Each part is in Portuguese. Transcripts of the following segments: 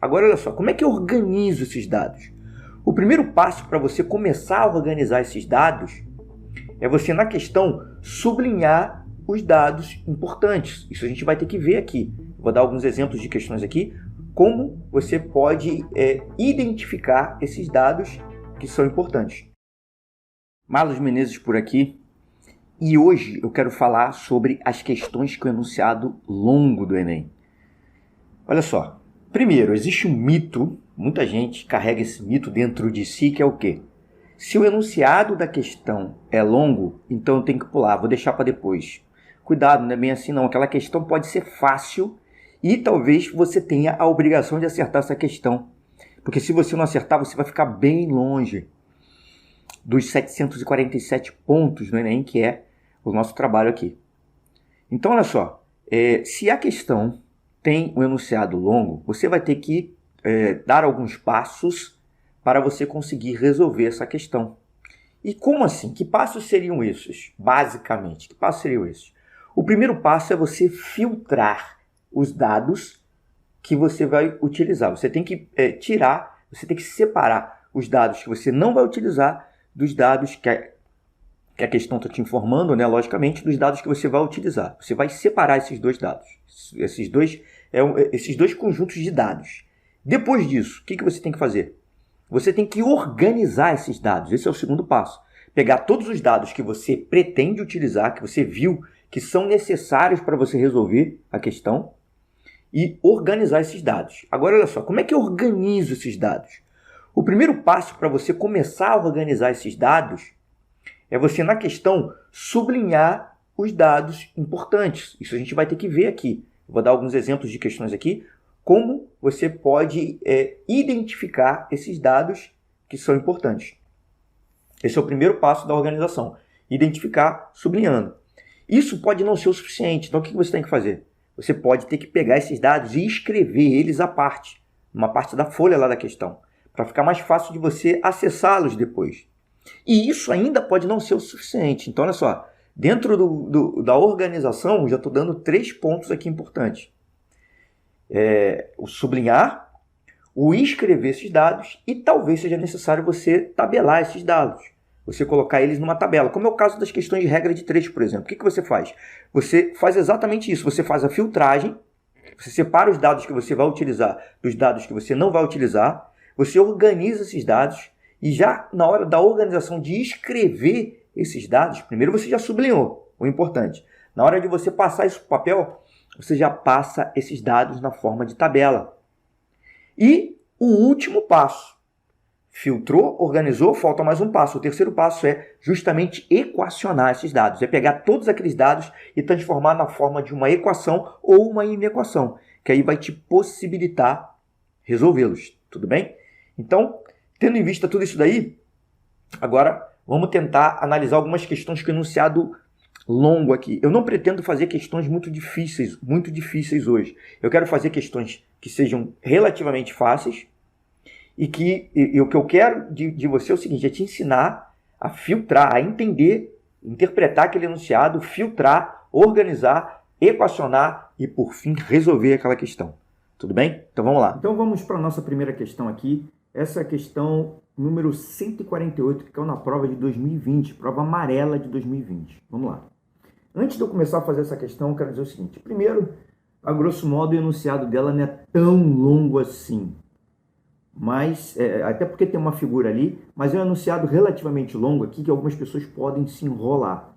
Agora, olha só, como é que eu organizo esses dados? O primeiro passo para você começar a organizar esses dados é você, na questão, sublinhar os dados importantes. Isso a gente vai ter que ver aqui. Vou dar alguns exemplos de questões aqui. Como você pode identificar esses dados que são importantes. Marlos Menezes por aqui. E hoje eu quero falar sobre as questões com enunciado longo do Enem. Olha só. Primeiro, existe um mito, muita gente carrega esse mito dentro de si, que é o quê? Se o enunciado da questão é longo, então eu tenho que pular, vou deixar para depois. Cuidado, não é bem assim não. Aquela questão pode ser fácil e talvez você tenha a obrigação de acertar essa questão. Porque se você não acertar, você vai ficar bem longe dos 747 pontos no Enem, que é o nosso trabalho aqui. Então, olha só, se a questão tem um enunciado longo, você vai ter que dar alguns passos para você conseguir resolver essa questão. E como assim? Que passos seriam esses? Basicamente, que passos seriam esses? O primeiro passo é você filtrar os dados que você vai utilizar. Você tem que você tem que separar os dados que você não vai utilizar dos dados que a questão está te informando, né? Logicamente, dos dados que você vai utilizar. Você vai separar esses dois dados, esses dois conjuntos de dados. Depois disso, o que você tem que fazer? Você tem que organizar esses dados. Esse é o segundo passo. Pegar todos os dados que você pretende utilizar, que você viu que são necessários para você resolver a questão, e organizar esses dados. Agora, olha só, como é que eu organizo esses dados? O primeiro passo para você começar a organizar esses dados é você, na questão, sublinhar os dados importantes. Isso a gente vai ter que ver aqui. Vou dar alguns exemplos de questões aqui. Como você pode identificar esses dados que são importantes. Esse é o primeiro passo da organização. Identificar, sublinhando. Isso pode não ser o suficiente. Então, o que você tem que fazer? Você pode ter que pegar esses dados e escrever eles à parte, uma parte da folha lá da questão, para ficar mais fácil de você acessá-los depois. E isso ainda pode não ser o suficiente. Então, olha só, dentro da organização, já estou dando 3 pontos aqui importantes. O sublinhar, o escrever esses dados e talvez seja necessário você tabelar esses dados. Você colocar eles numa tabela, como é o caso das questões de regra de 3, por exemplo. O que você faz? Você faz exatamente isso. Você faz a filtragem, você separa os dados que você vai utilizar dos dados que você não vai utilizar, você organiza esses dados e já na hora da organização de escrever esses dados, primeiro você já sublinhou o importante. Na hora de você passar isso para o papel, você já passa esses dados na forma de tabela. E o último passo. Filtrou, organizou, falta mais um passo. O terceiro passo é justamente equacionar esses dados. É pegar todos aqueles dados e transformar na forma de uma equação ou uma inequação, que aí vai te possibilitar resolvê-los. Tudo bem? Então, tendo em vista tudo isso daí, agora vamos tentar analisar algumas questões com enunciado longo aqui. Eu não pretendo fazer questões muito difíceis hoje. Eu quero fazer questões que sejam relativamente fáceis e o que eu quero de você é o seguinte, é te ensinar a filtrar, a entender, interpretar aquele enunciado, filtrar, organizar, equacionar e, por fim, resolver aquela questão. Tudo bem? Então vamos lá. Então vamos para a nossa primeira questão aqui. Essa é a questão número 148, que caiu na prova de 2020, prova amarela de 2020. Vamos lá. Antes de eu começar a fazer essa questão, eu quero dizer o seguinte. Primeiro, a grosso modo, o enunciado dela não é tão longo assim. Mas, até porque tem uma figura ali, mas é um enunciado relativamente longo aqui que algumas pessoas podem se enrolar.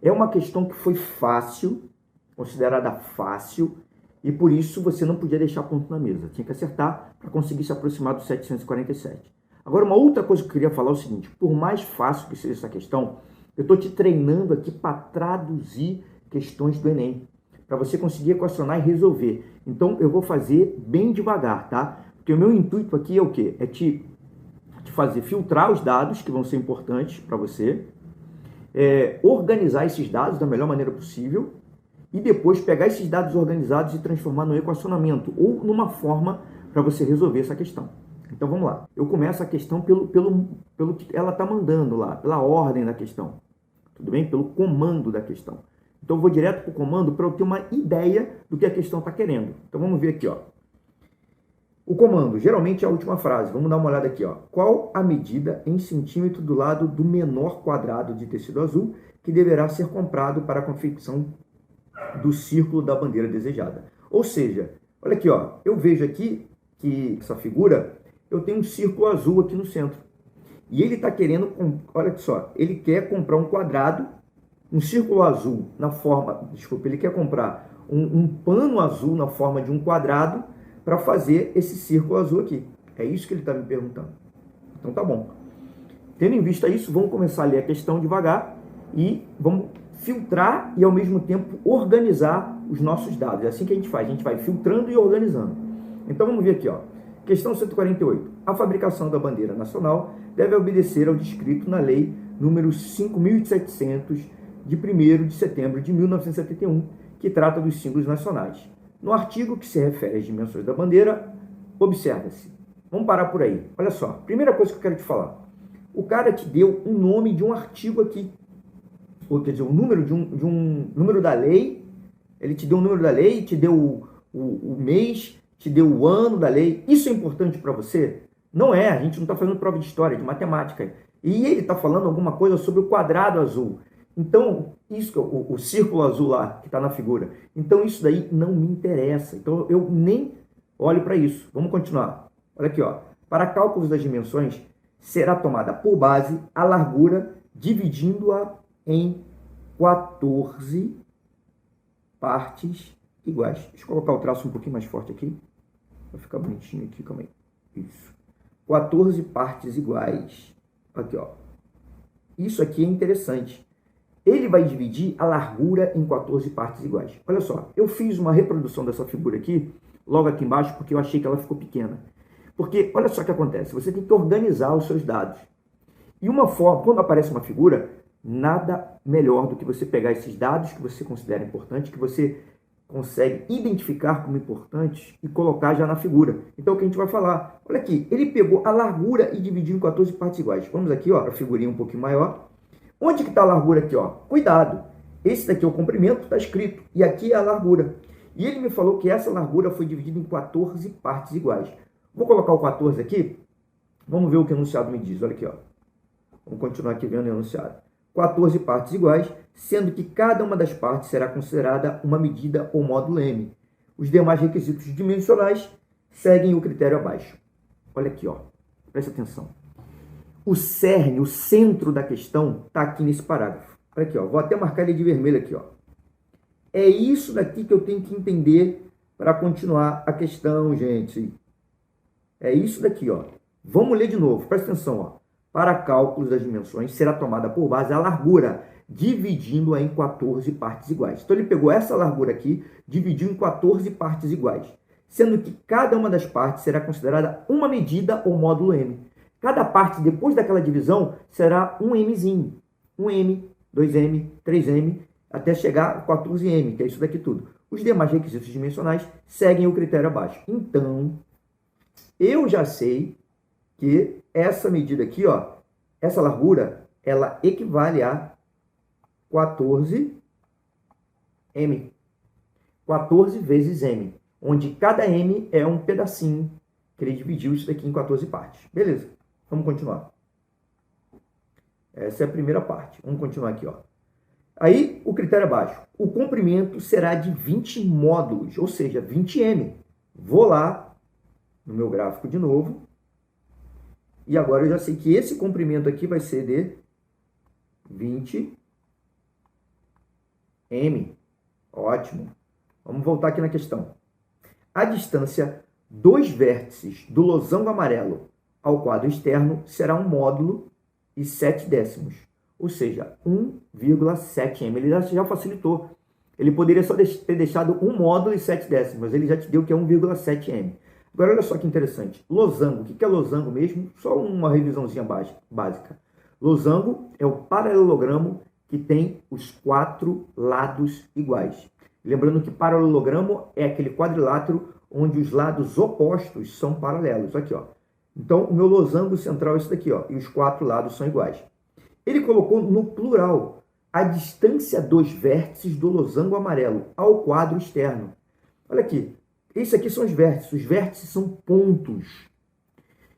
É uma questão que foi fácil, considerada fácil, e por isso você não podia deixar ponto na mesa. Tinha que acertar para conseguir se aproximar do 747. Agora, uma outra coisa que eu queria falar é o seguinte. Por mais fácil que seja essa questão, eu estou te treinando aqui para traduzir questões do Enem. Para você conseguir equacionar e resolver. Então, eu vou fazer bem devagar, tá? Porque o meu intuito aqui é o quê? É te fazer filtrar os dados que vão ser importantes para você, organizar esses dados da melhor maneira possível e depois pegar esses dados organizados e transformar no equacionamento ou numa forma para você resolver essa questão. Então vamos lá. Eu começo a questão pelo que ela está mandando lá, pela ordem da questão. Tudo bem? Pelo comando da questão. Então eu vou direto para o comando para eu ter uma ideia do que a questão está querendo. Então vamos ver aqui, ó. O comando, geralmente é a última frase. Vamos dar uma olhada aqui, ó. Qual a medida em centímetro do lado do menor quadrado de tecido azul que deverá ser comprado para a confecção do círculo da bandeira desejada? Ou seja, olha aqui, ó. Eu vejo aqui que essa figura, eu tenho um círculo azul aqui no centro. E ele está querendo, olha só, ele quer comprar um quadrado, um círculo azul na forma, desculpa, ele quer comprar um pano azul na forma de um quadrado para fazer esse círculo azul aqui. É isso que ele está me perguntando. Então tá bom. Tendo em vista isso, vamos começar a ler a questão devagar e vamos filtrar e ao mesmo tempo organizar os nossos dados. É assim que a gente vai filtrando e organizando. Então vamos ver aqui, ó. Questão 148. A fabricação da bandeira nacional deve obedecer ao descrito na Lei número 5.700, de 1º de setembro de 1971, que trata dos símbolos nacionais. No artigo que se refere às dimensões da bandeira, observa-se. Vamos parar por aí. Olha só, primeira coisa que eu quero te falar. O cara te deu um nome de um artigo aqui, ou quer dizer, o número de um número da lei. Ele te deu o número da lei, te deu o mês, te deu o ano da lei. Isso é importante para você? Não é, a gente não está fazendo prova de história, de matemática. E ele está falando alguma coisa sobre o quadrado azul. Então, isso, o círculo azul lá, que está na figura. Então, isso daí não me interessa. Então, eu nem olho para isso. Vamos continuar. Olha aqui, ó. Para cálculos das dimensões, será tomada por base a largura, dividindo-a em 14 partes iguais. Deixa eu colocar o traço um pouquinho mais forte aqui. Vai ficar bonitinho aqui, calma aí. Isso. 14 partes iguais. Aqui, ó. Isso aqui é interessante. Ele vai dividir a largura em 14 partes iguais. Olha só, eu fiz uma reprodução dessa figura aqui, logo aqui embaixo, porque eu achei que ela ficou pequena. Porque, olha só o que acontece, você tem que organizar os seus dados. E uma forma, quando aparece uma figura, nada melhor do que você pegar esses dados que você considera importantes, que você consegue identificar como importantes e colocar já na figura. Então, o que a gente vai falar? Olha aqui, ele pegou a largura e dividiu em 14 partes iguais. Vamos aqui, ó, a figurinha um pouquinho maior. Onde que está a largura aqui, ó? Cuidado, esse daqui é o comprimento, está escrito, e aqui é a largura. E ele me falou que essa largura foi dividida em 14 partes iguais. Vou colocar o 14 aqui, vamos ver o que o enunciado me diz, olha aqui, ó. Vamos continuar aqui vendo o enunciado. 14 partes iguais, sendo que cada uma das partes será considerada uma medida ou módulo M. Os demais requisitos dimensionais seguem o critério abaixo. Olha aqui, ó. Presta atenção. O cerne, o centro da questão está aqui nesse parágrafo. Olha aqui, ó. Vou até marcar ele de vermelho aqui, ó. É isso daqui que eu tenho que entender para continuar a questão, gente. É isso daqui, ó. Vamos ler de novo. Presta atenção, ó. Para cálculos das dimensões, será tomada por base a largura, dividindo-a em 14 partes iguais. Então, ele pegou essa largura aqui, dividiu em 14 partes iguais, sendo que cada uma das partes será considerada uma medida ou módulo M. Cada parte, depois daquela divisão, será um Mzinho. 1M, 2M, 3M, até chegar a 14M, que é isso daqui tudo. Os demais requisitos dimensionais seguem o critério abaixo. Então, eu já sei que essa medida aqui, ó, essa largura, ela equivale a 14M. 14 vezes M, onde cada M é um pedacinho, que ele dividiu isso daqui em 14 partes. Beleza, vamos continuar. Essa é a primeira parte. Vamos continuar aqui, ó. Aí, o critério abaixo. O comprimento será de 20 módulos, ou seja, 20M. Vou lá no meu gráfico de novo. E agora eu já sei que esse comprimento aqui vai ser de 20M. Ótimo. Vamos voltar aqui na questão. A distância dos vértices do losango amarelo ao quadro externo será um módulo e 7 décimos. Ou seja, 1,7M. Ele já facilitou. Ele poderia só ter deixado um módulo e 7 décimos, mas ele já te deu que é 1,7M. Agora, olha só que interessante. Losango. O que é losango mesmo? Só uma revisãozinha básica. Losango é o paralelogramo que tem os 4 lados iguais. Lembrando que paralelogramo é aquele quadrilátero onde os lados opostos são paralelos. Aqui, ó. Então, o meu losango central é esse daqui, ó. E os 4 lados são iguais. Ele colocou no plural a distância dos vértices do losango amarelo ao quadro externo. Olha aqui. Esse aqui são os vértices são pontos.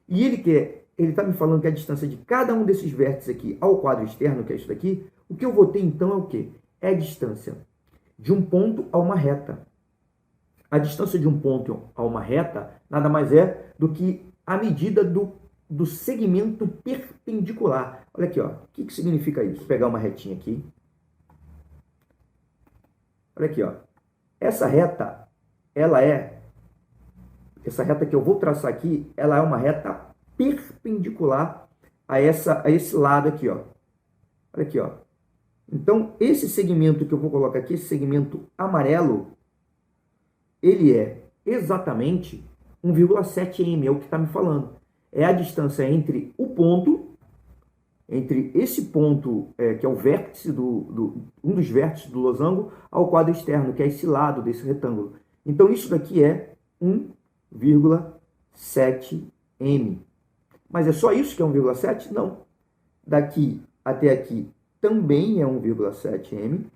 E ele está me falando que a distância de cada um desses vértices aqui ao quadro externo, que é isso daqui, o que eu vou ter então é o quê? É a distância de um ponto a uma reta. A distância de um ponto a uma reta nada mais é do que a medida do segmento perpendicular. Olha aqui, ó. O que significa isso? Vou pegar uma retinha aqui. Olha aqui, ó. Essa reta que eu vou traçar aqui, ela é uma reta perpendicular a esse lado aqui, ó. Olha aqui, ó. Então, esse segmento que eu vou colocar aqui, esse segmento amarelo, ele é exatamente 1,7 m, é o que está me falando. É a distância entre o ponto, entre esse ponto, que é o vértice um dos vértices do losango, ao quadro externo, que é esse lado desse retângulo. Então, isso daqui é 1,7 m. Mas é só isso que é 1,7? Não. Daqui até aqui também é 1,7 m.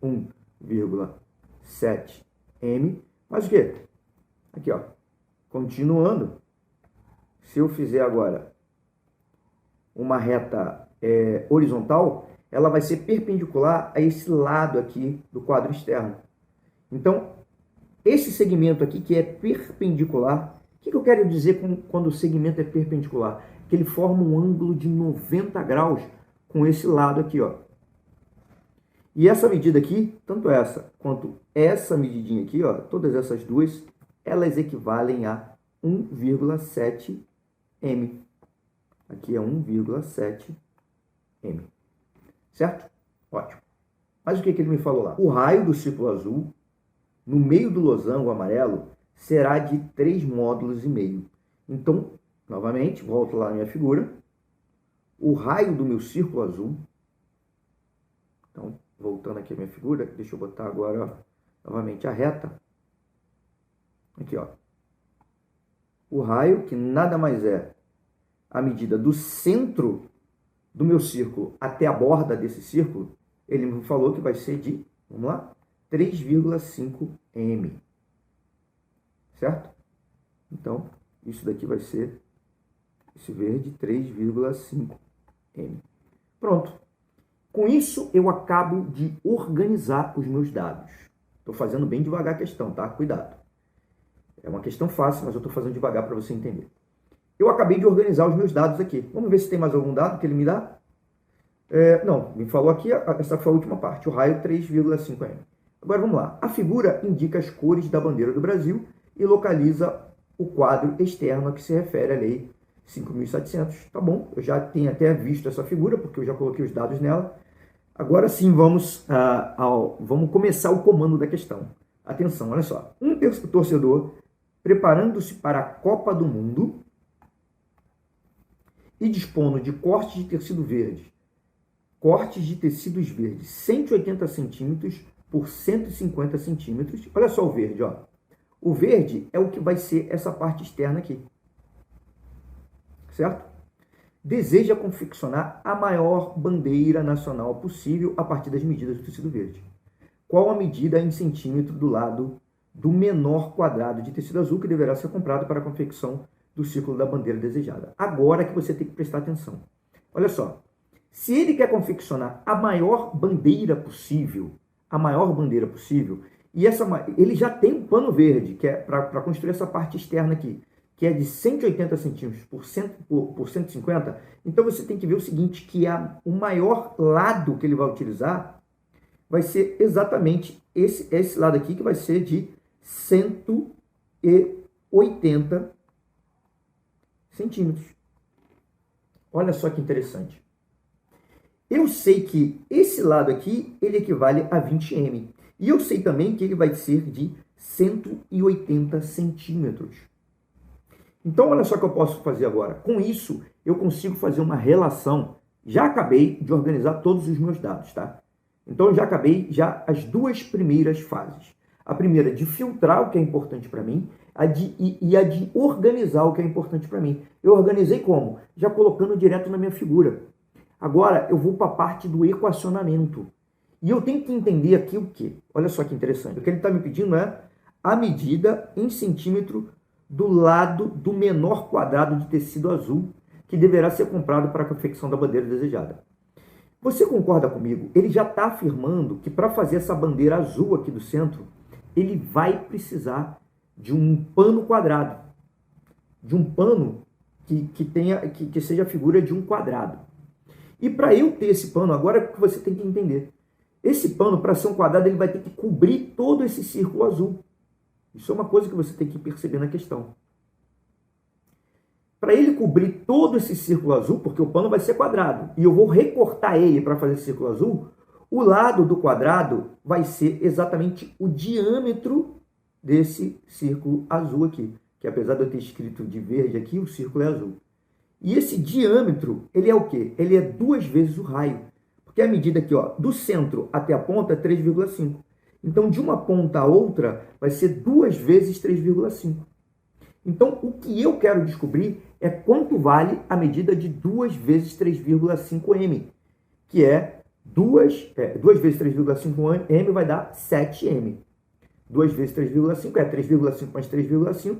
1,7 m. Mas o quê? Aqui, ó. Continuando. Se eu fizer agora uma reta horizontal, ela vai ser perpendicular a esse lado aqui do quadro externo. Então, esse segmento aqui que é perpendicular, o que eu quero dizer quando o segmento é perpendicular? Que ele forma um ângulo de 90 graus com esse lado aqui, ó. E essa medida aqui, tanto essa quanto essa medidinha aqui, ó, todas essas duas, elas equivalem a 1,7 m. Aqui é 1,7 m. Certo? Ótimo. Mas o que ele me falou lá? O raio do círculo azul, no meio do losango amarelo, será de 3 módulos e meio. Então, novamente, volto lá na minha figura. O raio do meu círculo azul. Então, voltando aqui a minha figura, deixa eu botar agora, ó, novamente a reta. Aqui, ó. O raio, que nada mais é a medida do centro do meu círculo até a borda desse círculo, ele me falou que vai ser de, vamos lá, 3,5 m. Certo? Então, isso daqui vai ser, esse verde, 3,5 m. Pronto. Com isso, eu acabo de organizar os meus dados. Estou fazendo bem devagar a questão, tá? Cuidado. É uma questão fácil, mas eu estou fazendo devagar para você entender. Eu acabei de organizar os meus dados aqui. Vamos ver se tem mais algum dado que ele me dá? Não, me falou aqui, essa foi a última parte, o raio 3,5 m. Agora vamos lá. A figura indica as cores da bandeira do Brasil e localiza o quadro externo a que se refere a Lei 5.700. Tá bom, eu já tenho até visto essa figura, porque eu já coloquei os dados nela. Agora sim, vamos começar o comando da questão. Atenção, olha só. Um torcedor preparando-se para a Copa do Mundo e dispondo de cortes de tecidos verdes 180 centímetros por 150 centímetros. Olha só o verde, ó. O verde é o que vai ser essa parte externa aqui. Certo? Deseja confeccionar a maior bandeira nacional possível a partir das medidas do tecido verde. Qual a medida em centímetro do lado do menor quadrado de tecido azul que deverá ser comprado para a confecção do círculo da bandeira desejada? Agora que você tem que prestar atenção. Olha só. Se ele quer confeccionar a maior bandeira possível, e ele já tem um pano verde, que é para construir essa parte externa aqui, que é de 180 centímetros por 150, então você tem que ver o seguinte, que o maior lado que ele vai utilizar vai ser exatamente esse lado aqui, que vai ser de 180 centímetros. Olha só que interessante. Eu sei que esse lado aqui, ele equivale a 20 m. E eu sei também que ele vai ser de 180 centímetros. Então, olha só o que eu posso fazer agora. Com isso, eu consigo fazer uma relação. Já acabei de organizar todos os meus dados, tá? Então, eu já acabei as duas primeiras fases. A primeira de filtrar o que é importante para mim e a de organizar o que é importante para mim. Eu organizei como? Já colocando direto na minha figura. Agora, eu vou para a parte do equacionamento. E eu tenho que entender aqui o quê? Olha só que interessante. O que ele está me pedindo é a medida em centímetro do lado do menor quadrado de tecido azul que deverá ser comprado para a confecção da bandeira desejada. Você concorda comigo? Ele já está afirmando que para fazer essa bandeira azul aqui do centro, ele vai precisar de um pano quadrado, de um pano que seja a figura de um quadrado. E para eu ter esse pano, agora é o que você tem que entender. Esse pano, para ser um quadrado, ele vai ter que cobrir todo esse círculo azul. Isso é uma coisa que você tem que perceber na questão. Para ele cobrir todo esse círculo azul, porque o pano vai ser quadrado, e eu vou recortar ele para fazer círculo azul, o lado do quadrado vai ser exatamente o diâmetro desse círculo azul aqui. Que apesar de eu ter escrito de verde aqui, o círculo é azul. E esse diâmetro, ele é o quê? Ele é 2 vezes o raio. Porque a medida aqui, ó, do centro até a ponta é 3,5. Então, de uma ponta a outra, vai ser 2 vezes 3,5. Então, o que eu quero descobrir é quanto vale a medida de 2 vezes 3,5 m, que é 2 vezes 3,5 m vai dar 7 m. 2 vezes 3,5 é 3,5 mais 3,5.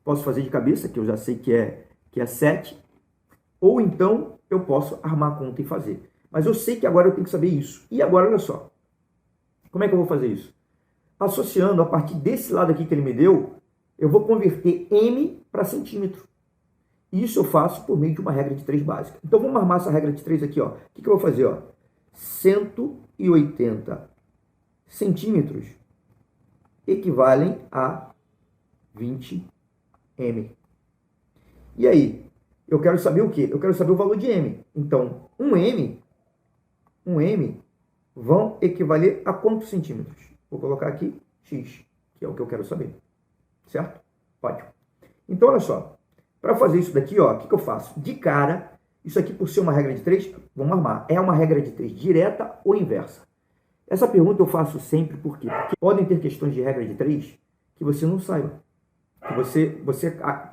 Posso fazer de cabeça, que eu já sei que é 7. Ou então, eu posso armar a conta e fazer. Mas eu sei que agora eu tenho que saber isso. E agora, olha só. Como é que eu vou fazer isso? Associando a partir desse lado aqui que ele me deu, eu vou converter m para centímetro. E isso eu faço por meio de uma regra de 3 básica. Então, vamos armar essa regra de 3 aqui, ó. O que eu vou fazer, ó? 180 centímetros equivalem a 20 m. E aí? Eu quero saber o quê? Eu quero saber o valor de m. Então, 1 m vão equivaler a quantos centímetros? Vou colocar aqui x, que é o que eu quero saber. Certo? Ótimo. Então, olha só. Para fazer isso daqui, ó, o que eu faço? De cara, isso aqui por ser uma regra de 3, vamos armar. É uma regra de 3 direta ou inversa? Essa pergunta eu faço sempre por quê? Porque podem ter questões de regra de 3 que você não saiba. Que você,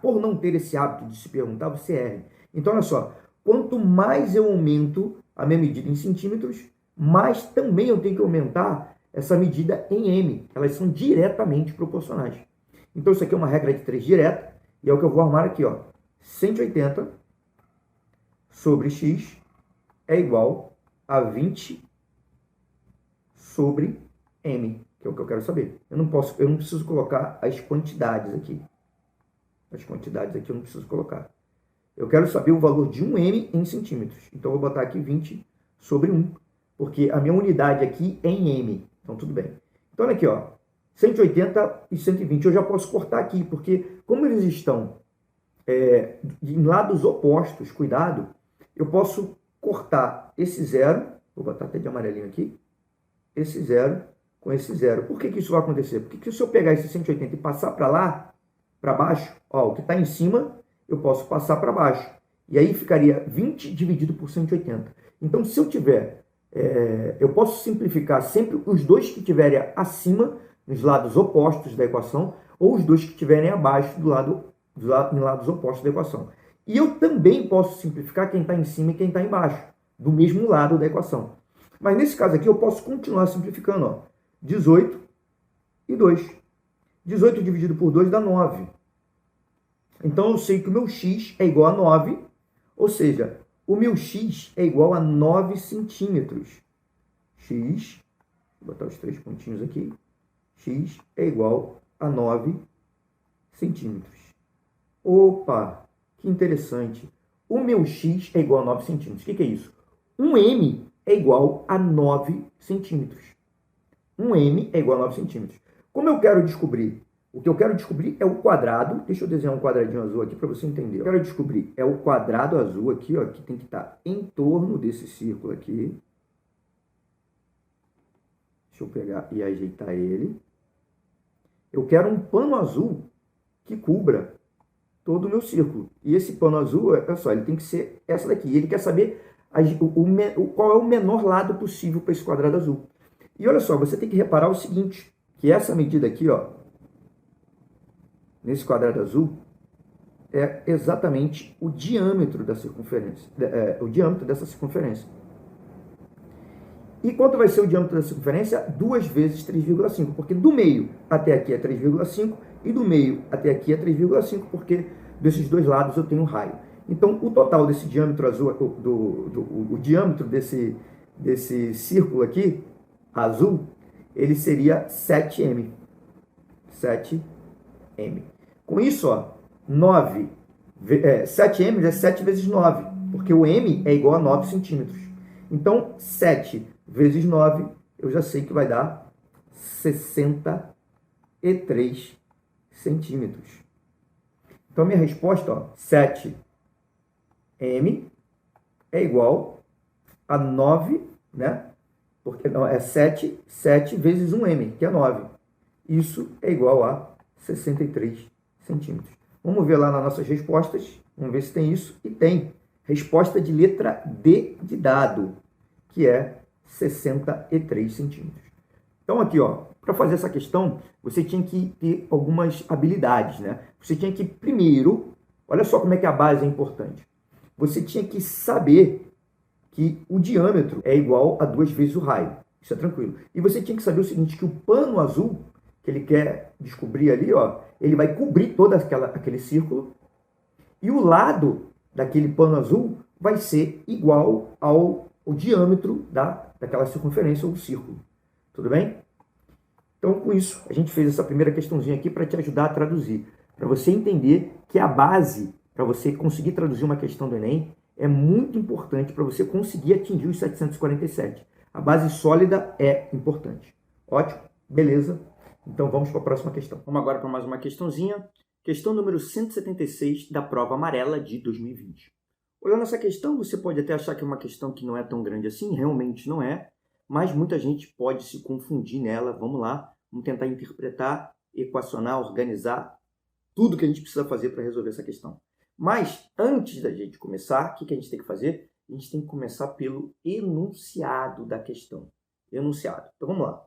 por não ter esse hábito de se perguntar, você erra. Então, olha só. Quanto mais eu aumento a minha medida em centímetros, mais também eu tenho que aumentar essa medida em m. Elas são diretamente proporcionais. Então, isso aqui é uma regra de 3 direta, e é o que eu vou armar aqui, ó. 180 sobre x é igual a 20 sobre m, que é o que eu quero saber. Eu não preciso colocar as quantidades aqui. As quantidades aqui eu não preciso colocar. Eu quero saber o valor de 1m em centímetros. Então, eu vou botar aqui 20 sobre 1, porque a minha unidade aqui é em m. Então, tudo bem. Então, olha aqui, ó. 180 e 120 eu já posso cortar aqui, porque como eles estão em lados opostos, cuidado, eu posso cortar esse zero, vou botar até de amarelinho aqui, esse zero com esse zero. Por que isso vai acontecer? Porque se eu pegar esse 180 e passar para lá, para baixo, ó, o que está em cima, eu posso passar para baixo. E aí ficaria 20 dividido por 180. Então, se eu tiver, eu posso simplificar sempre os dois que estiverem acima, nos lados opostos da equação, ou os dois que estiverem abaixo em lados opostos da equação. E eu também posso simplificar quem está em cima e quem está embaixo, do mesmo lado da equação. Mas nesse caso aqui eu posso continuar simplificando, ó. 18 e 2. 18 dividido por 2 dá 9. Então eu sei que o meu x é igual a 9, ou seja, o meu x é igual a 9 centímetros. X, vou botar os 3 pontinhos aqui, x é igual a 9 centímetros. Opa, que interessante. O meu x é igual a 9 centímetros. O que é isso? 1m é igual a 9 centímetros. 1m é igual a 9 centímetros. Como eu quero descobrir? O que eu quero descobrir é o quadrado. Deixa eu desenhar um quadradinho azul aqui para você entender. Eu quero descobrir é o quadrado azul aqui, ó, que tem que estar em torno desse círculo aqui. Deixa eu pegar e ajeitar ele. Eu quero um pano azul que cubra todo o meu círculo. E esse pano azul, olha só, ele tem que ser essa daqui. Ele quer saber qual é o menor lado possível para esse quadrado azul. E olha só, você tem que reparar o seguinte, que essa medida aqui, ó, nesse quadrado azul, é exatamente o diâmetro da circunferência, o diâmetro dessa circunferência. E quanto vai ser o diâmetro da circunferência? 2 vezes 3,5, porque do meio até aqui é 3,5 e do meio até aqui é 3,5, porque desses dois lados eu tenho um raio. Então, o total desse diâmetro azul, o diâmetro desse círculo aqui, azul, ele seria 7m. 7m. Com isso, ó, 7m é 7 vezes 9, porque o m é igual a 9 centímetros. Então, 7 vezes 9, eu já sei que vai dar 63 centímetros. Então, minha resposta, ó, 7m é igual a 9, né? Porque não, é 7 vezes 1m, que é 9. Isso é igual a 63 centímetros. Vamos ver lá nas nossas respostas. Vamos ver se tem isso. E tem. Resposta de letra D de dado, que é 63 centímetros. Então, aqui, ó, para fazer essa questão, você tinha que ter algumas habilidades, né? Você tinha que, primeiro, olha só como é que a base é importante. Você tinha que saber que o diâmetro é igual a 2 vezes o raio. Isso é tranquilo. E você tinha que saber o seguinte, que o pano azul, que ele quer descobrir ali, ó, ele vai cobrir todo aquele círculo, e o lado daquele pano azul vai ser igual ao diâmetro daquela circunferência ou círculo. Tudo bem? Então, com isso, a gente fez essa primeira questãozinha aqui para te ajudar a traduzir. Para você entender que a base, para você conseguir traduzir uma questão do Enem, é muito importante para você conseguir atingir os 747. A base sólida é importante. Ótimo? Beleza? Então, vamos para a próxima questão. Vamos agora para mais uma questãozinha. Questão número 176 da prova amarela de 2020. Olhando essa questão, você pode até achar que é uma questão que não é tão grande assim, realmente não é, mas muita gente pode se confundir nela. Vamos lá, vamos tentar interpretar, equacionar, organizar tudo que a gente precisa fazer para resolver essa questão. Mas, antes da gente começar, o que a gente tem que fazer? A gente tem que começar pelo enunciado da questão. Enunciado. Então, vamos lá.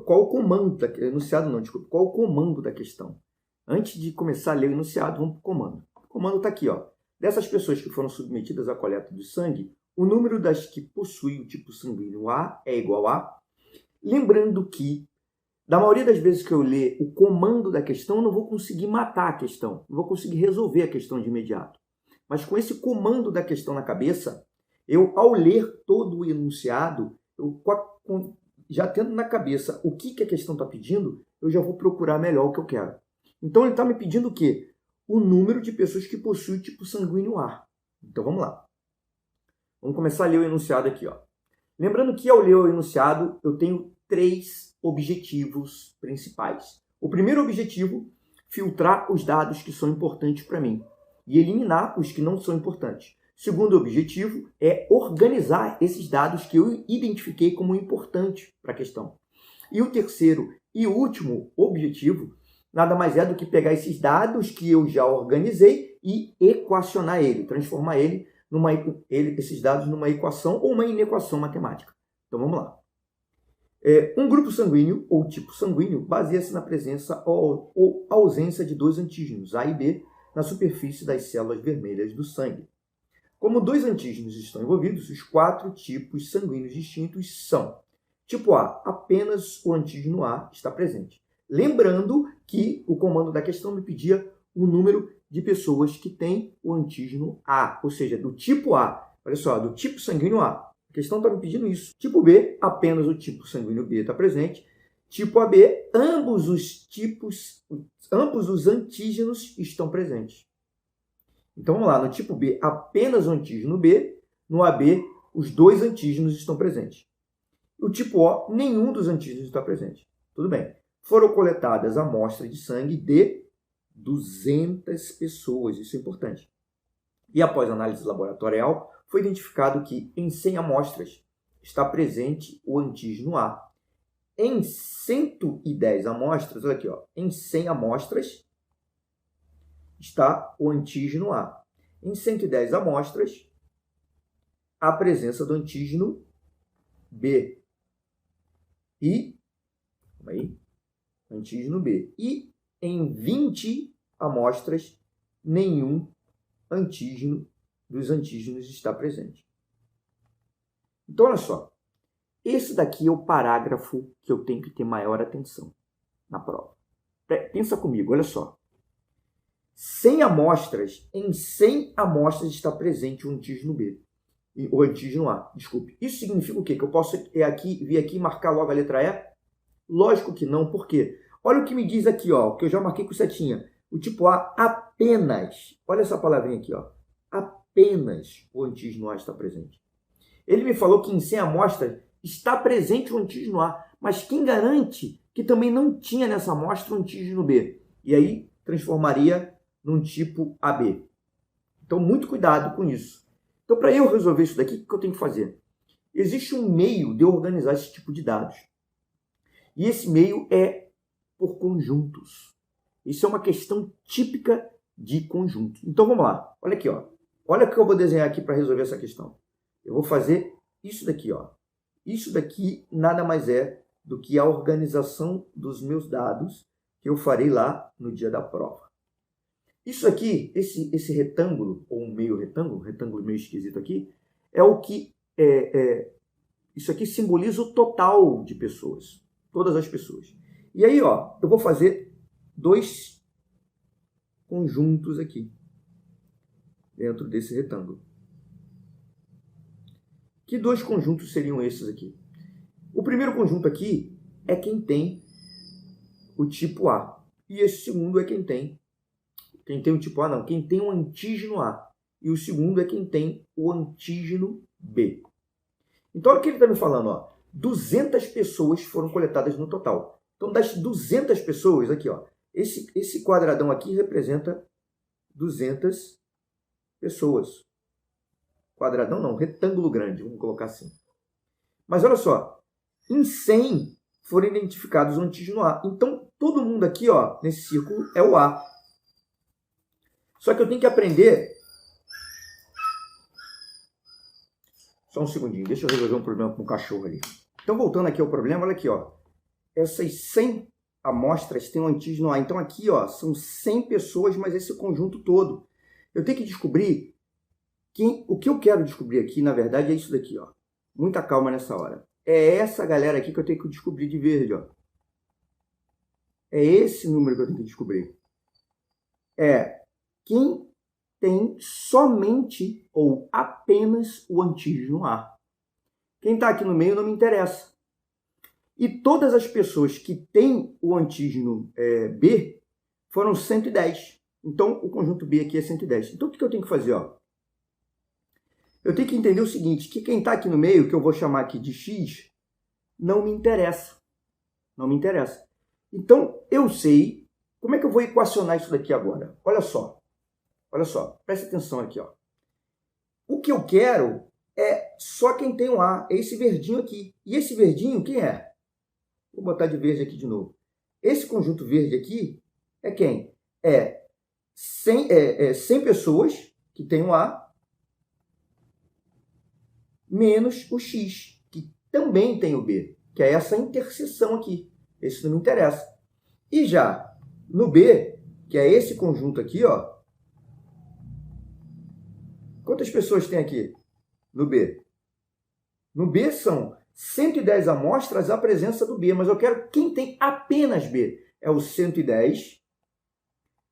Qual o comando enunciado não, desculpa. Qual o comando da questão? Antes de começar a ler o enunciado, vamos para o comando. O comando está aqui, ó. Dessas pessoas que foram submetidas à coleta do sangue, o número das que possuem o tipo sanguíneo A é igual a... Lembrando que, da maioria das vezes que eu ler o comando da questão, eu não vou conseguir matar a questão, não vou conseguir resolver a questão de imediato. Mas com esse comando da questão na cabeça, eu, ao ler todo o enunciado, já tendo na cabeça o que a questão está pedindo, eu já vou procurar melhor o que eu quero. Então, ele está me pedindo o quê? O número de pessoas que possuem o tipo sanguíneo A. Então, vamos lá. Vamos começar a ler o enunciado aqui, ó. Lembrando que, ao ler o enunciado, eu tenho 3 objetivos principais. O primeiro objetivo, filtrar os dados que são importantes para mim e eliminar os que não são importantes. Segundo objetivo é organizar esses dados que eu identifiquei como importantes para a questão. E o terceiro e último objetivo nada mais é do que pegar esses dados que eu já organizei e equacionar ele, transformar esses dados numa equação ou uma inequação matemática. Então vamos lá. Um grupo sanguíneo ou tipo sanguíneo baseia-se na presença ou ausência de 2 antígenos, A e B, na superfície das células vermelhas do sangue. Como 2 antígenos estão envolvidos, os 4 tipos sanguíneos distintos são: tipo A, apenas o antígeno A está presente. Lembrando que o comando da questão me pedia o número de pessoas que têm o antígeno A, ou seja, do tipo A. Olha só, do tipo sanguíneo A. A questão está me pedindo isso. Tipo B, apenas o tipo sanguíneo B está presente. Tipo AB, ambos os antígenos estão presentes. Então vamos lá, no tipo B, apenas o antígeno B. No AB, os 2 antígenos estão presentes. O tipo O, nenhum dos antígenos está presente. Tudo bem. Foram coletadas amostras de sangue de 200 pessoas, isso é importante. E após análise laboratorial, foi identificado que em 100 amostras está presente o antígeno A. Em 110 amostras, olha aqui, ó, em 100 amostras está o antígeno A. Em 110 amostras, a presença do antígeno B. Antígeno B. E em 20 amostras, nenhum antígeno dos antígenos está presente. Então, olha só. Esse daqui é o parágrafo que eu tenho que ter maior atenção na prova. Pensa comigo, olha só. 100 amostras, em 100 amostras está presente o antígeno B. O antígeno A, desculpe. Isso significa o quê? Que eu posso vir aqui e marcar logo a letra E? Lógico que não, por quê? Olha o que me diz aqui, ó, que eu já marquei com setinha. O tipo A, apenas, olha essa palavrinha aqui, ó, apenas o antígeno A está presente. Ele me falou que em 100 amostras está presente o antígeno A, mas quem garante que também não tinha nessa amostra o antígeno B? E aí transformaria num tipo AB. Então, muito cuidado com isso. Então, para eu resolver isso daqui, o que eu tenho que fazer? Existe um meio de eu organizar esse tipo de dados. E esse meio é por conjuntos. Isso é uma questão típica de conjunto. Então, vamos lá. Olha aqui, ó. Olha o que eu vou desenhar aqui para resolver essa questão. Eu vou fazer isso daqui, ó. Isso daqui nada mais é do que a organização dos meus dados que eu farei lá no dia da prova. Isso aqui, esse retângulo, ou um meio retângulo meio esquisito aqui, é o que... isso aqui simboliza o total de pessoas. Todas as pessoas. E aí, ó, eu vou fazer dois conjuntos aqui, dentro desse retângulo. Que dois conjuntos seriam esses aqui? O primeiro conjunto aqui é quem tem o tipo A. E esse segundo é quem tem o tipo A, não, quem tem o antígeno A. E o segundo é quem tem o antígeno B. Então, olha o que ele está me falando, ó. 200 pessoas foram coletadas no total. Então, das 200 pessoas, aqui, ó, esse quadradão aqui representa 200 pessoas. Quadradão não, retângulo grande, vamos colocar assim. Mas olha só, em 100 foram identificados o antígeno A. Então, todo mundo aqui, ó, nesse círculo é o A. Só que eu tenho que aprender... Só um segundinho, deixa eu resolver um problema com o cachorro ali. Então, voltando aqui ao problema, olha aqui, ó. Essas 100 amostras têm um antígeno A. Então, aqui, ó, são 100 pessoas, mas esse conjunto todo. Eu tenho que descobrir... O que eu quero descobrir aqui, na verdade, é isso daqui, ó. Muita calma nessa hora. É essa galera aqui que eu tenho que descobrir de verde, ó. É esse número que eu tenho que descobrir. É quem tem somente ou apenas o antígeno A. Quem está aqui no meio não me interessa. E todas as pessoas que têm o antígeno B foram 110. Então, o conjunto B aqui é 110. Então, o que eu tenho que fazer, ó? Eu tenho que entender o seguinte, que quem está aqui no meio, que eu vou chamar aqui de X, não me interessa. Não me interessa. Então, eu sei como é que eu vou equacionar isso daqui agora. Olha só, presta atenção aqui, ó. O que eu quero é só quem tem um A, é esse verdinho aqui. E esse verdinho, quem é? Vou botar de verde aqui de novo. Esse conjunto verde aqui é quem? É 100 pessoas que tem um A, menos o X, que também tem o B, que é essa interseção aqui. Esse não me interessa. E já no B, que é esse conjunto aqui, ó. Quantas pessoas tem aqui no B? No B são 110 amostras a presença do B, mas eu quero quem tem apenas B. É o 110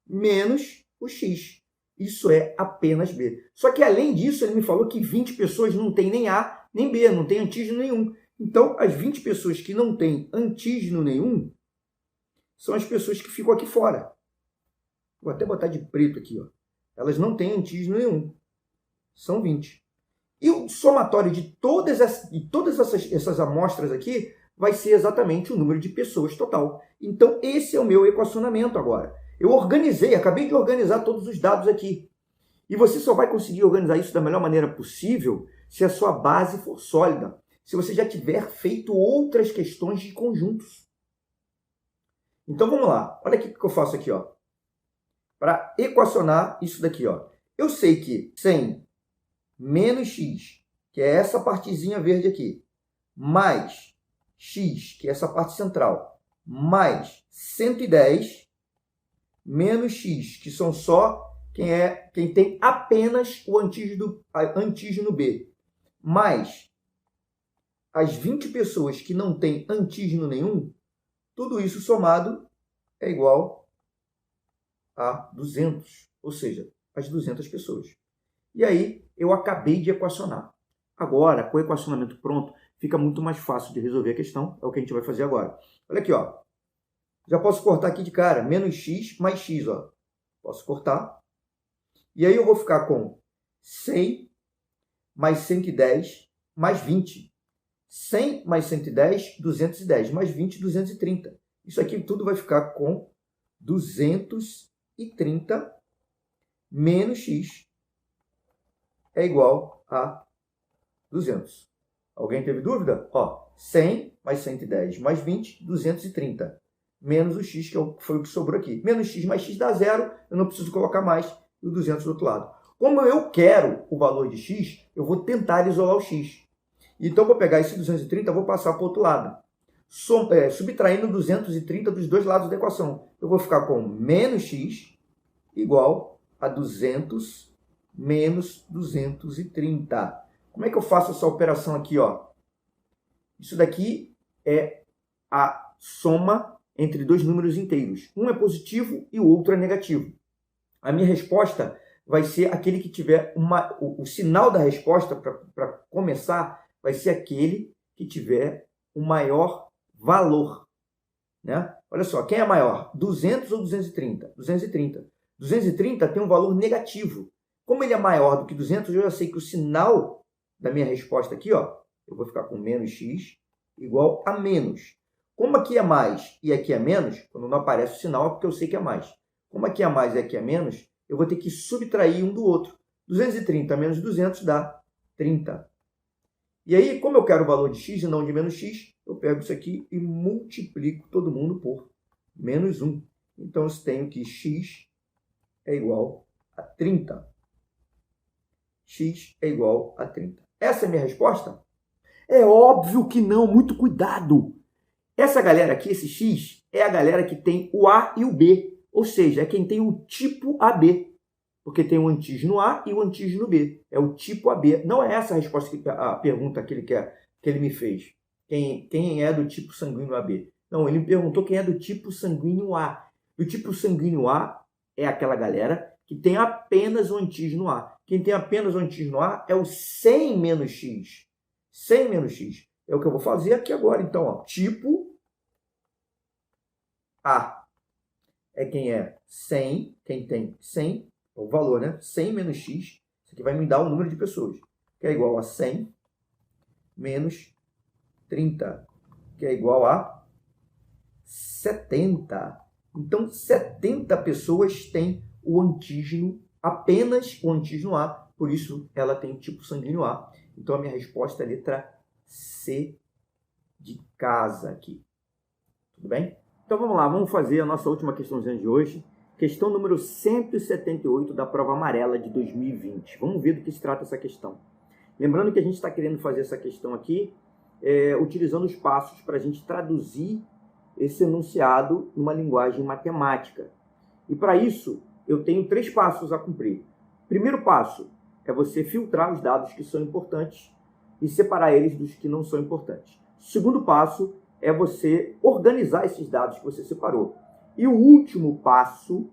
menos o X. Isso é apenas B. Só que, além disso, ele me falou que 20 pessoas não tem nem A, nem B, não tem antígeno nenhum. Então, as 20 pessoas que não têm antígeno nenhum são as pessoas que ficam aqui fora. Vou até botar de preto aqui, ó. Elas não têm antígeno nenhum. São 20. E o somatório de todas essas amostras aqui vai ser exatamente o número de pessoas total. Então, esse é o meu equacionamento agora. Eu organizei, acabei de organizar todos os dados aqui. E você só vai conseguir organizar isso da melhor maneira possível se a sua base for sólida. Se você já tiver feito outras questões de conjuntos. Então, vamos lá. Olha aqui o que eu faço aqui, ó. Para equacionar isso daqui, ó. Eu sei que 100 menos x, que é essa partezinha verde aqui, mais x, que é essa parte central, mais 110 menos x, que são só quem tem apenas o antígeno B, mais as 20 pessoas que não têm antígeno nenhum, tudo isso somado é igual a 200, ou seja, as 200 pessoas. E aí eu acabei de equacionar. Agora, com o equacionamento pronto, fica muito mais fácil de resolver a questão. É o que a gente vai fazer agora. Olha aqui, ó. Já posso cortar aqui de cara. Menos x mais x, ó. Posso cortar. E aí eu vou ficar com 100 mais 110 mais 20. 100 mais 110, 210. Mais 20, 230. Isso aqui tudo vai ficar com 230 menos x é igual a 200. Alguém teve dúvida? Ó, 100 mais 110 mais 20, 230. Menos o x, que foi o que sobrou aqui. Menos x mais x dá zero, eu não preciso colocar mais, e o 200 do outro lado. Como eu quero o valor de x, eu vou tentar isolar o x. Então, eu vou pegar esse 230 e vou passar para o outro lado. Subtraindo 230 dos dois lados da equação. Eu vou ficar com menos x igual a 200 menos 230. Como é que eu faço essa operação aqui, ó? Isso daqui é a soma entre dois números inteiros. Um é positivo e o outro é negativo. A minha resposta vai ser aquele que tiver o sinal da resposta, para começar, vai ser aquele que tiver o maior valor. Né? Olha só, quem é maior? 200 ou 230? 230. 230 tem um valor negativo. Como ele é maior do que 200, eu já sei que o sinal da minha resposta aqui, ó, eu vou ficar com menos x igual a menos. Como aqui é mais e aqui é menos, quando não aparece o sinal é porque eu sei que é mais. Como aqui é mais e aqui é menos, eu vou ter que subtrair um do outro. 230 menos 200 dá 30. E aí, como eu quero o valor de x e não de menos x, eu pego isso aqui e multiplico todo mundo por menos 1. Então, eu tenho que x é igual a 30. X é igual a 30. Essa é a minha resposta? É óbvio que não, muito cuidado. Essa galera aqui, esse x, é a galera que tem o A e o B. Ou seja, é quem tem o tipo AB. Porque tem o antígeno A e o antígeno B. É o tipo AB. Não é essa a resposta, a pergunta que ele me fez. Quem é do tipo sanguíneo AB? Não, ele me perguntou quem é do tipo sanguíneo A. Do tipo sanguíneo A é aquela galera que tem apenas o antígeno A. Quem tem apenas o antígeno A é o 100 menos x. 100 menos x. É o que eu vou fazer aqui agora. Então, ó, tipo A é quem é 100, quem tem 100, é o valor, né? 100 menos x, isso aqui vai me dar o número de pessoas, que é igual a 100 menos 30, que é igual a 70. Então, 70 pessoas têm o antígeno, apenas o antígeno A, por isso ela tem o tipo sanguíneo A. Então, a minha resposta é a letra C de casa aqui. Tudo bem? Então, vamos lá, vamos fazer a nossa última questãozinha de hoje. Questão número 178 da prova amarela de 2020. Vamos ver do que se trata essa questão. Lembrando que a gente está querendo fazer essa questão aqui utilizando os passos para a gente traduzir esse enunciado numa linguagem matemática. E para isso, eu tenho 3 passos a cumprir. Primeiro passo é você filtrar os dados que são importantes e separar eles dos que não são importantes. Segundo passo é você organizar esses dados que você separou. E o último passo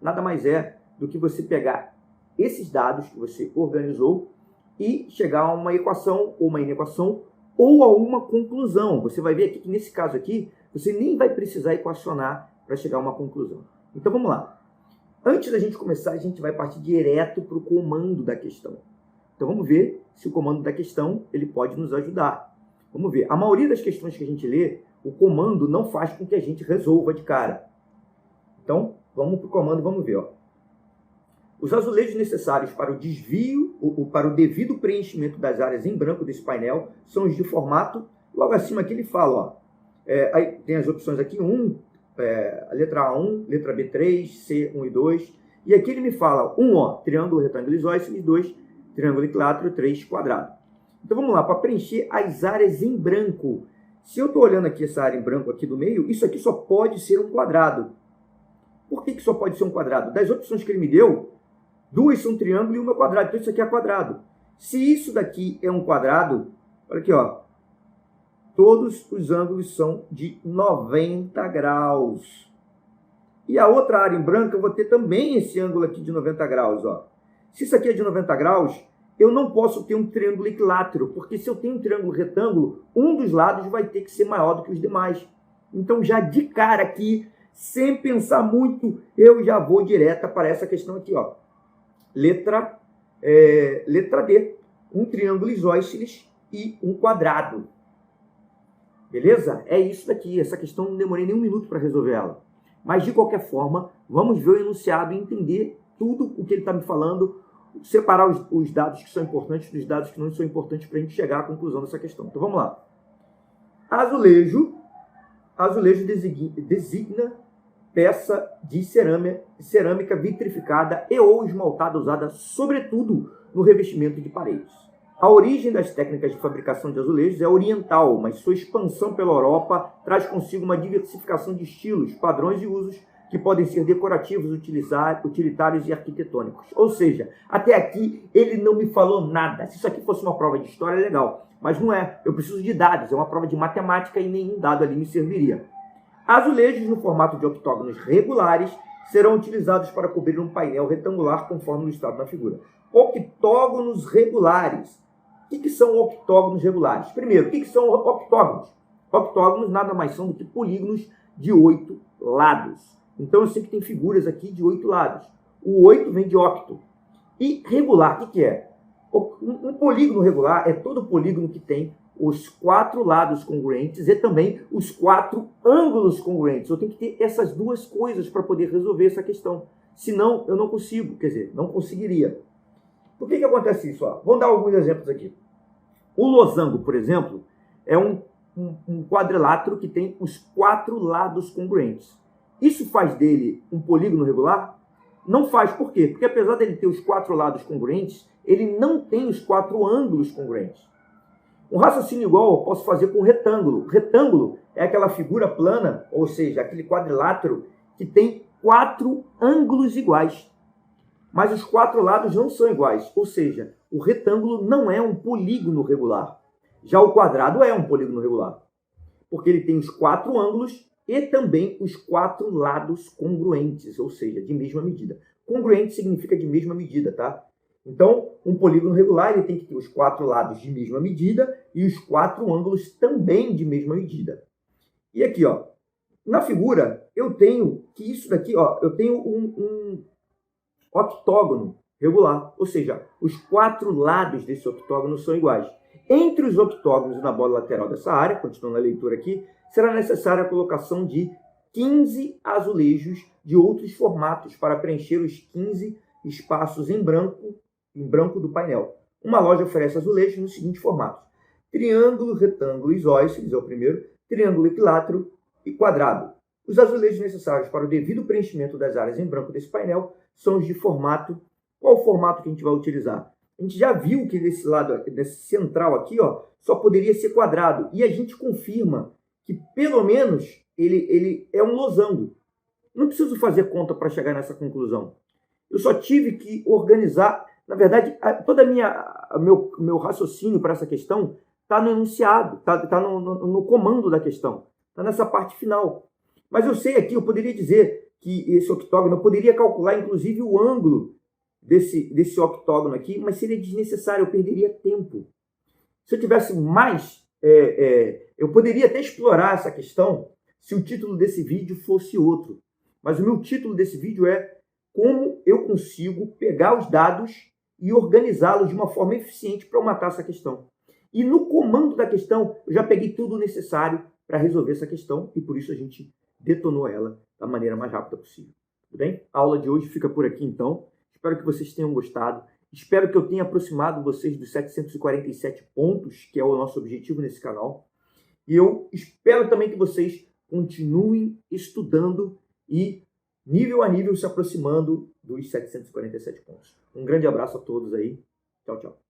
nada mais é do que você pegar esses dados que você organizou e chegar a uma equação ou uma inequação ou a uma conclusão. Você vai ver aqui que nesse caso aqui, você nem vai precisar equacionar para chegar a uma conclusão. Então vamos lá. Antes da gente começar, a gente vai partir direto para o comando da questão. Então vamos ver se o comando da questão ele pode nos ajudar. Vamos ver. A maioria das questões que a gente lê, o comando não faz com que a gente resolva de cara. Então, vamos para o comando e vamos ver. Ó. Os azulejos necessários para o desvio, ou para o devido preenchimento das áreas em branco desse painel são os de formato. Logo acima aqui ele fala, ó, aí tem as opções aqui, a letra A1, letra B3, C1 e 2. E aqui ele me fala, 1, ó, triângulo retângulo isósceles, 2, triângulo equilátero, 3, quadrado. Então vamos lá, para preencher as áreas em branco. Se eu estou olhando aqui essa área em branco aqui do meio, isso aqui só pode ser um quadrado. Por que só pode ser um quadrado? Das opções que ele me deu, 2 são triângulo e 1 é quadrado. Então isso aqui é quadrado. Se isso daqui é um quadrado, olha aqui, ó, todos os ângulos são de 90 graus. E a outra área em branco, eu vou ter também esse ângulo aqui de 90 graus. Ó. Se isso aqui é de 90 graus, eu não posso ter um triângulo equilátero, porque se eu tenho um triângulo retângulo, um dos lados vai ter que ser maior do que os demais. Então, já de cara aqui, sem pensar muito, eu já vou direto para essa questão aqui. Ó. Letra D. Um triângulo isósceles e um quadrado. Beleza? É isso daqui. Essa questão não demorei nem um minuto para resolver ela. Mas, de qualquer forma, vamos ver o enunciado e entender tudo o que ele está me falando, separar os dados que são importantes dos dados que não são importantes para a gente chegar à conclusão dessa questão. Então, vamos lá. Azulejo designa peça de cerâmica vitrificada e ou esmaltada usada, sobretudo, no revestimento de paredes. A origem das técnicas de fabricação de azulejos é oriental, mas sua expansão pela Europa traz consigo uma diversificação de estilos, padrões e usos que podem ser decorativos, utilitários e arquitetônicos. Ou seja, até aqui ele não me falou nada. Se isso aqui fosse uma prova de história, é legal. Mas não é. Eu preciso de dados. É uma prova de matemática e nenhum dado ali me serviria. Azulejos no formato de octógonos regulares serão utilizados para cobrir um painel retangular conforme listado na figura. Octógonos regulares. O que são octógonos regulares? Primeiro, o que são octógonos? Octógonos nada mais são do que polígonos de 8 lados. Então eu sei que tem figuras aqui de 8 lados. O 8 vem de octo. E regular, o que é? Um polígono regular é todo polígono que tem os 4 lados congruentes e também os 4 ângulos congruentes. Eu tenho que ter essas duas coisas para poder resolver essa questão. Senão, eu não consigo, quer dizer, não conseguiria. Por que acontece isso? Ó, vamos dar alguns exemplos aqui. O losango, por exemplo, é um quadrilátero que tem os 4 lados congruentes. Isso faz dele um polígono regular? Não faz. Por quê? Porque apesar dele ter os 4 lados congruentes, ele não tem os 4 ângulos congruentes. Um raciocínio igual eu posso fazer com retângulo. Retângulo é aquela figura plana, ou seja, aquele quadrilátero que tem 4 ângulos iguais. Mas os 4 lados não são iguais. Ou seja, o retângulo não é um polígono regular. Já o quadrado é um polígono regular. Porque ele tem os 4 ângulos e também os 4 lados congruentes, ou seja, de mesma medida. Congruente significa de mesma medida, tá? Então, um polígono regular ele tem que ter os 4 lados de mesma medida e os 4 ângulos também de mesma medida. E aqui, ó, na figura, eu tenho que isso daqui, ó, eu tenho um octógono regular, ou seja, os 4 lados desse octógono são iguais. Entre os octógonos e na borda lateral dessa área, continuando a leitura aqui, será necessária a colocação de 15 azulejos de outros formatos para preencher os 15 espaços em branco do painel. Uma loja oferece azulejos nos seguintes formatos: triângulo, retângulo, isósceles é o primeiro, triângulo equilátero e quadrado. Os azulejos necessários para o devido preenchimento das áreas em branco desse painel são os de formato. Qual o formato que a gente vai utilizar? A gente já viu que desse lado, desse central aqui, ó, só poderia ser quadrado. E a gente confirma que pelo menos ele é um losango. Não preciso fazer conta para chegar nessa conclusão. Eu só tive que organizar. Na verdade, todo meu raciocínio para essa questão está no enunciado, está no comando da questão, está nessa parte final. Mas eu sei aqui, eu poderia dizer que esse octógono, eu poderia calcular inclusive o ângulo desse octógono aqui, mas seria desnecessário, eu perderia tempo. Se eu tivesse mais, eu poderia até explorar essa questão se o título desse vídeo fosse outro. Mas o meu título desse vídeo é como eu consigo pegar os dados e organizá-los de uma forma eficiente para eu matar essa questão. E no comando da questão, eu já peguei tudo o necessário para resolver essa questão e por isso a gente detonou ela da maneira mais rápida possível. Tudo bem? A aula de hoje fica por aqui então. Espero que vocês tenham gostado. Espero que eu tenha aproximado vocês dos 747 pontos, que é o nosso objetivo nesse canal. E eu espero também que vocês continuem estudando e nível a nível se aproximando dos 747 pontos. Um grande abraço a todos aí. Tchau, tchau.